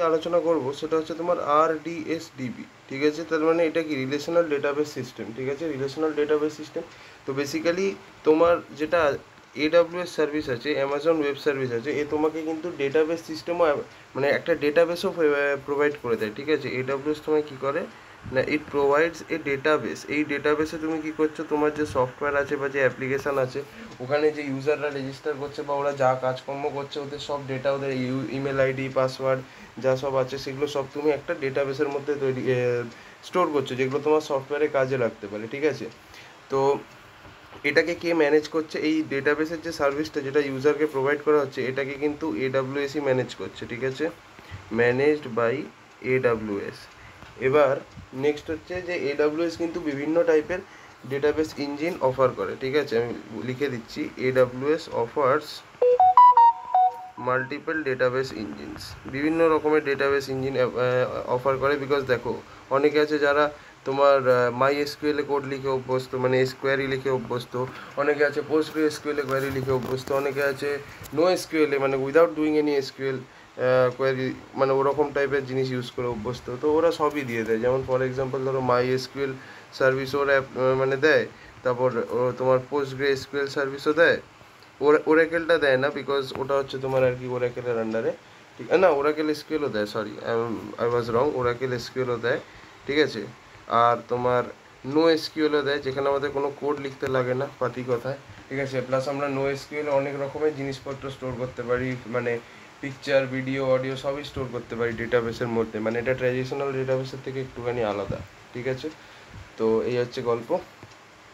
আলোচনা করব সেটা হচ্ছে তোমার RDSDB, ঠিক আছে। তার মানে এটা কি রিলেশনাল ডেটাবেস সিস্টেম, ঠিক আছে, রিলেশনাল ডেটাবেস সিস্টেম। তো বেসিক্যালি তোমার যেটা AWS সার্ভিস আছে, অ্যামাজন ওয়েব সার্ভিস আছে, এ তোমাকে কিন্তু ডেটাবেস সিস্টেমও মানে একটা ডেটাবেসও প্রোভাইড করে দেয়, ঠিক আছে। AWS তোমায় কী করে না, ইট প্রোভাইডস এ ডেটাবেস। এই ডেটাবেসে তুমি কী করছো, তোমার যে সফটওয়্যার আছে বা যে অ্যাপ্লিকেশান আছে, ওখানে যে ইউজাররা রেজিস্টার করছে বা ওরা যা কাজকর্ম করছে, ওদের সব ডেটা, ওদের ইমেল আইডি, পাসওয়ার্ড যা সব আছে, সেগুলো সব তুমি একটা ডেটাবেসের মধ্যে তৈরি স্টোর করছো, যেগুলো তোমার সফটওয়্যারে কাজে লাগতে পারে, ঠিক আছে। তো এটাকে কে ম্যানেজ করছে, এই ডেটাবেসের যে সার্ভিসটা যেটা ইউজারকে প্রোভাইড করা হচ্ছে, এটাকে কিন্তু AWSই ম্যানেজ করছে, ঠিক আছে, ম্যানেজড বাই AWS। এবার নেক্সট হচ্ছে যে AWS কিন্তু বিভিন্ন টাইপের ডেটাবেস ইঞ্জিন অফার করে, ঠিক আছে, আমি লিখে দিচ্ছি, AWS offers multiple database engines, বিভিন্ন রকমের ডেটাবেস ইঞ্জিন অফার করে। বিকজ দেখো, অনেকে আছে যারা তোমার MySQL কোড লিখে অভ্যস্ত, মানে কোয়ারি লিখে অভ্যস্ত, অনেকে আছে PostgreSQL কোয়ারি লিখে অভ্যস্ত, অনেকে আছে NoSQL মানে without doing any SQL query, মানে ওরকম টাইপের জিনিস ইউজ করে অভ্যস্ত। তো ওরা সবই দিয়ে দেয়, যেমন ফর এক্সাম্পল ধরো MySQL সার্ভিস ওরা মানে দেয়, তারপর তোমার PostgreSQL সার্ভিসও দেয়, ওরাকেলটা দেয় না, বিকজ ওটা হচ্ছে তোমার আর কি ওরাকেলের আন্ডারে, ঠিক না, ওরাকেল এসকিউএলও দেয়, sorry I was wrong, Oracle এসকিউএলও দেয়, ঠিক আছে। আর তোমার NoSQLও দেয়, যেখানে আমাদের কোনো কোড লিখতে লাগে না, পাতি কথায়, ঠিক আছে। প্লাস আমরা NoSQL অনেক রকমের জিনিসপত্র স্টোর করতে পারি, মানে পিকচার, ভিডিও, অডিও সবই স্টোর করতে পারি ডেটাবেসের মধ্যে, মানে এটা ট্র্যাডিশনাল ডেটাবেসের থেকে একটুখানি আলাদা, ঠিক আছে। তো এই হচ্ছে গল্প।